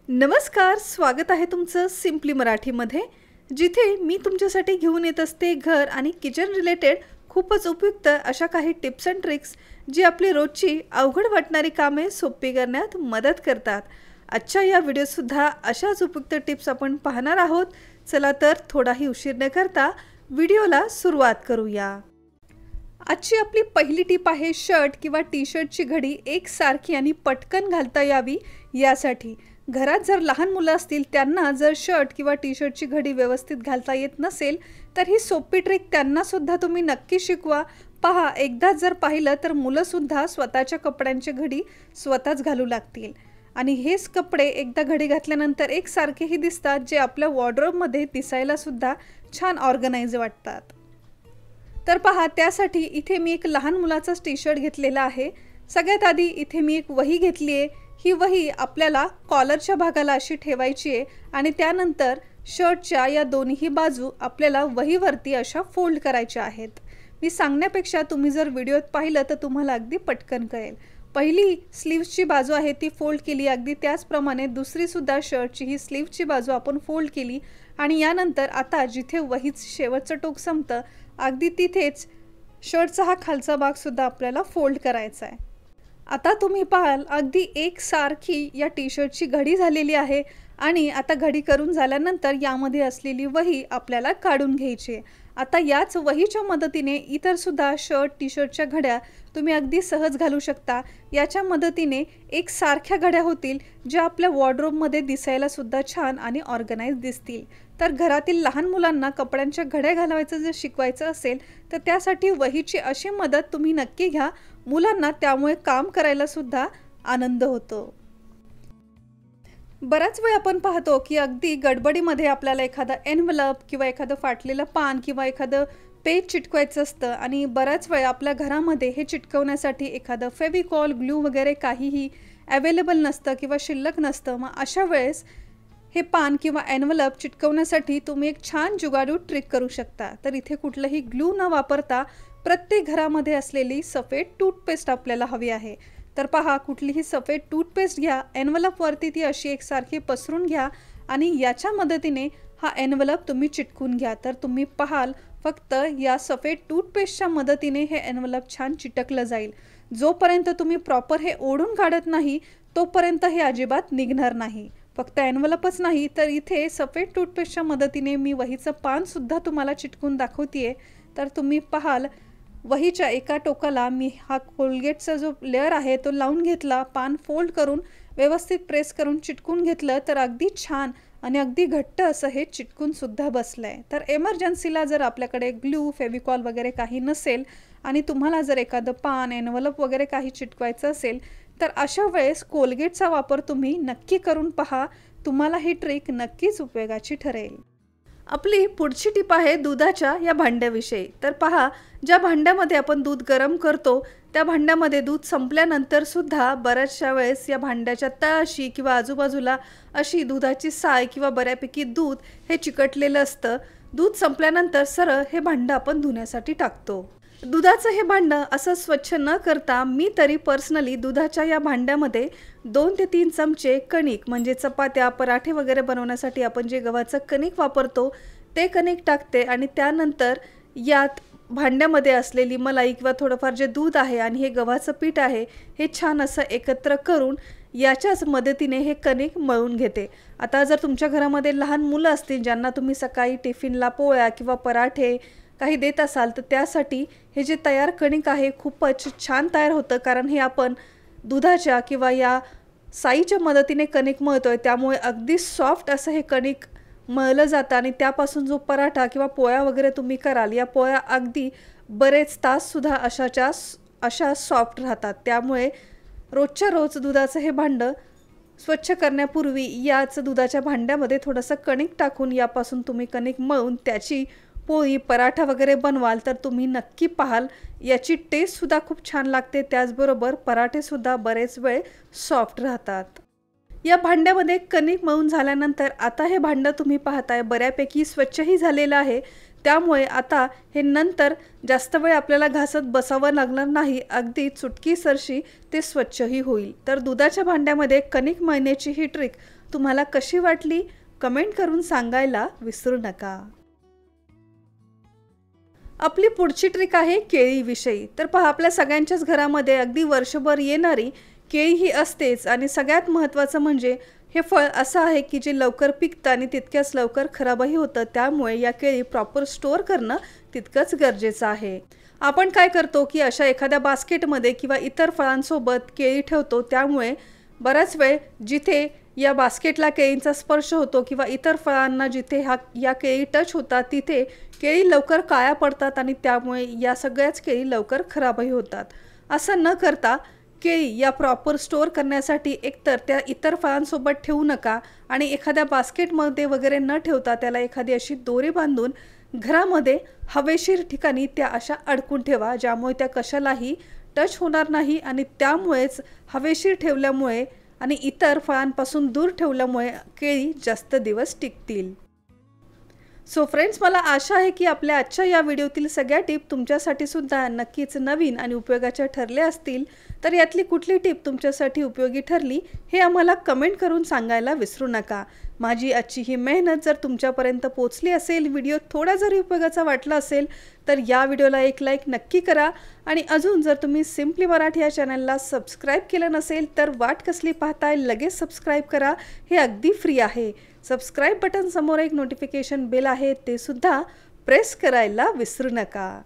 नमस्कार, स्वागत आहे तुमचं सिम्पली मराठीमध्ये, जिथे मी तुमच्यासाठी घेऊन येत असते घर आणि किचन रिलेटेड खूपच उपयुक्त अशा काही टिप्स अँड ट्रिक्स जी आपली रोजची अवघड वाटणारी कामे सोपी करण्यात मदत करतात। आजच्या या व्हिडिओसुद्धा अशाच उपयुक्त टिप्स आपण पाहणार आहोत। चला तर थोडाही उशीर न करता व्हिडिओला सुरुवात करूया। आजची आपली पहिली टिप आहे शर्ट किंवा टी शर्टची घडी एकसारखी आणि पटकन घालता यावी यासाठी। घरात जर लहान मुलं असतील त्यांना जर शर्ट किंवा टी शर्टची घडी व्यवस्थित घालता येत नसेल तर ही सोपी ट्रिक त्यांना सुद्धा तुम्ही नक्की शिकवा। पहा, एकदा जर पाहिलं तर मुलं सुद्धा स्वतःच्या कपड्यांची घडी स्वतःच घालू लागतील आणि हेच कपडे एकदा घडी घातल्यानंतर एकसारखेही दिसतात, जे आपल्या वॉर्डरोबमध्ये दिसायला सुद्धा छान ऑर्गनाइज वाटतात। तर पहा, त्यासाठी इथे मी एक लहान मुलाचा टी शर्ट घेतलेला आहे। सगळ्यात आधी इथे मी एक वही घेतली आहे। ही वही आपल्याला कॉलरच्या भागाला अशी ठेवायची आहे आणि त्यानंतर शर्टच्या या दोन्ही बाजू आपल्याला वहीवरती अशा फोल्ड करायच्या आहेत। मी सांगण्यापेक्षा तुम्ही जर व्हिडिओत पाहिलं तर तुम्हाला अगदी पटकन कळेल। पहिली स्लीव्सची बाजू आहे ती फोल्ड केली, अगदी त्याचप्रमाणे दुसरी सुद्धा शर्टची ही स्लीव्सची बाजू आपण फोल्ड केली आणि यानंतर आता जिथे वहीचं शेवटचं टोक संपतं अगदी तिथेच शर्टचा हा खालचा भाग सुद्धा आपल्याला फोल्ड करायचा आहे। आता तुम्ही पाहाल अगदी एकसारखी या टी शर्टची घडी झालेली आहे आणि आता घडी करून झाल्यानंतर यामध्ये असलेली वही आपल्याला काढून घ्यायची आहे। आता याच वहीच्या मदतीने इतर सुद्धा शर्ट टी शर्टच्या घड्या तुम्ही अगदी सहज घालू शकता। याच्या मदतीने एकसारख्या घड्या होतील ज्या आपल्या वॉर्डरोबमध्ये दिसायला सुद्धा छान आणि ऑर्गनाइज दिसतील। तर घरातील लहान मुलांना कपड्यांच्या घड्या घालवायचं जर शिकवायचं असेल तर त्यासाठी वहीची अशी मदत तुम्ही नक्की घ्या। मुलांना त्यामुळे काम करायला सुद्धा आनंद होतो। बराच वेळ आपण पाहतो की अगदी गडबडीमध्ये आपल्याला एखादा एन्व्हलप किंवा एखादं फाटलेलं पान किंवा एखादं पेज चिटकवायचं असतं आणि बराच वेळ आपल्या घरामध्ये हे चिटकवण्यासाठी एखादं फेविकॉल, ग्लू वगैरे काहीही अवेलेबल नसतं किंवा शिल्लक नसतं। मग अशा वेळेस हे पान किंवा एन्व्हलप चिटकवण्यासाठी तुम्ही एक छान जुगाडू ट्रिक करू शकता। तर इथे कुठलंही ग्लू न वापरता प्रत्येक घरामध्ये असलेली सफेद टूथपेस्ट आपल्याला हवी आहे। तर पहा, कुठलीही सफेद टूथपेस्ट घ्या, एन्व्हलपवरती ती अशी एकसारखी पसरून घ्या आणि याच्या मदतीने हा एन्व्हलप तुम्ही चिटकून घ्या। तर तुम्ही पाहाल फक्त या सफेद टूथपेस्टच्या मदतीने हे एन्व्हलप छान चिटकलं जाईल। जोपर्यंत तुम्ही प्रॉपर हे ओढून काढत नाही तोपर्यंत हे अजिबात निघणार नाही। फक्त एन्व्हलपच नाही तर इथे सफेद टूथपेस्टच्या मदतीने मी वहीचं पान सुद्धा तुम्हाला चिटकून दाखवतेय। तर तुम्ही पाहाल वहीच्या एका टोकाला मी हा कोलगेटचा जो लेअर आहे तो लावून घेतला, पान फोल्ड करून व्यवस्थित प्रेस करून चिटकून घेतलं तर अगदी छान आणि अगदी घट्ट असं हे चिटकून सुद्धा बसलंय। तर एमर्जन्सीला जर आपल्याकडे ग्लू, फेविकॉल वगैरे काही नसेल आणि तुम्हाला जर एखादं पान, एन्व्हलप वगैरे काही चिटकवायचं असेल तर अशा वेळेस कोलगेटचा वापर तुम्ही नक्की करून पहा। तुम्हाला ही ट्रिक नक्कीच उपयोगाची ठरेल। आपली पुढची टिप आहे दुधाच्या या भांड्याविषयी। तर पहा, ज्या भांड्यामध्ये आपण दूध गरम करतो त्या भांड्यामध्ये दूध संपल्यानंतर सुद्धा बऱ्याचशा वेळेस या भांड्याच्या तळाशी किंवा आजूबाजूला अशी दुधाची साय किंवा बऱ्यापैकी दूध हे चिकटलेलं असतं। दूध संपल्यानंतर सरळ हे भांडं आपण धुण्यासाठी टाकतो। दुधाचं हे भांडं असं स्वच्छ न करता मी तरी पर्सनली दुधाच्या या भांड्यामध्ये 2 ते 3 चमचे कणिक म्हणजे चपात्या, पराठे वगैरे बनवण्यासाठी आपण जे गव्हाचं कणिक वापरतो ते कणिक टाकते आणि त्यानंतर यात भांड्यामध्ये असलेली मलाई किंवा थोडंफार जे दूध आहे आणि हे गव्हाचं पीठ आहे हे छान असं एकत्र करून याच्याच मदतीने हे कणिक मळून घेते। आता जर तुमच्या घरामध्ये लहान मुलं असतील ज्यांना तुम्ही सकाळी टिफिनला पोळ्या किंवा पराठे काही देत असाल तर त्यासाठी हे जे तयार कणिक आहे खूपच छान तयार होतं, कारण हे आपण दुधाच्या किंवा या साईच्या मदतीने कणिक मळतोय त्यामुळे अगदी सॉफ्ट असं हे कणिक मळलं जातं आणि त्यापासून जो पराठा किंवा पोळ्या वगैरे तुम्ही कराल या पोळ्या अगदी बरेच तास सुद्धा अशा सॉफ्ट राहतात। त्यामुळे रोजच्या रोज दुधाचं हे भांडं स्वच्छ करण्यापूर्वी याच दुधाच्या भांड्यामध्ये थोडंसं कणिक टाकून यापासून तुम्ही कणिक मळून त्याची पोळी, पराठा वगैरे बनवाल तर तुम्ही नक्की पाहाल याची टेस्ट सुद्धा खूप छान लागते। त्याचबरोबर पराठे सुद्धा बरेच वेळ सॉफ्ट राहतात। या भांड्यामध्ये कणिक मळून झाल्यानंतर आता हे भांडं तुम्ही पाहताय बऱ्यापैकी स्वच्छही झालेलं आहे। त्यामुळे आता हे नंतर जास्त वेळ आपल्याला घासत बसावं लागणार नाही, अगदी चुटकीसरशी ते स्वच्छही होईल। तर दुधाच्या भांड्यामध्ये कणिक मळण्याची ही ट्रिक तुम्हाला कशी वाटली कमेंट करून सांगायला विसरू नका। आपली पुढची ट्रिक आहे केळीविषयी। तर पहा, आपल्या सगळ्यांच्याच घरामध्ये अगदी वर्षभर येणारी केळी ही असतेच आणि सगळ्यात महत्त्वाचं म्हणजे हे फळ असं आहे की जे लवकर पिकतं आणि तितक्याच लवकर खराबही होतं। त्यामुळे या केळी प्रॉपर स्टोअर करणं तितकंच गरजेचं आहे। आपण काय करतो की अशा एखाद्या बास्केटमध्ये किंवा इतर फळांसोबत केळी ठेवतो, त्यामुळे बराच वेळ जिथे या बास्केटला केळींचा स्पर्श होतो किंवा इतर फळांना जिथे या केळी टच होतात तिथे केळी लवकर काळ्या पडतात आणि त्यामुळे या सगळ्याच केळी लवकर खराबही होतात। असं न करता केळी या प्रॉपर स्टोअर करण्यासाठी एकतर त्या इतर फळांसोबत ठेवू नका आणि एखाद्या बास्केटमध्ये वगैरे न ठेवता त्याला एखादी अशी दोरी बांधून घरामध्ये हवेशीर ठिकाणी त्या अशा अडकून ठेवा, ज्यामुळे त्या कशालाही टच होणार नाही आणि त्यामुळेच हवेशीर ठेवल्यामुळे आणि इतर फळांपासून दूर ठेवल्यामुळे केळी जास्त दिवस टिकतील। सो फ्रेंड्स, मला आशा आहे की आपल्या आजच्या या व्हिडिओतील सगळ्या टिप तुमच्यासाठी सुद्धा नक्कीच नवीन आणि उपयोगाच्या ठरल्या असतील। तर यातली कुठली टिप तुमच्यासाठी उपयोगी ठरली हे आम्हाला कमेंट करून सांगायला विसरू नका। माझी आजची ही मेहनत जर तुमच्यापर्यंत पोहोचली असेल, व्हिडिओ थोडा जरी उपयोगाचा वाटला असेल तर या व्हिडिओला एक लाईक नक्की करा आणि अजून जर तुम्ही सिम्पली मराठी या चॅनलला सबस्क्राईब केलं नसेल तर वाट कसली पाहताय, लगेच सबस्क्राईब करा। हे अगदी फ्री आहे। सबस्क्राईब बटन समोर एक नोटिफिकेशन बेल आहे, ते सुद्धा प्रेस करायला विसरू नका।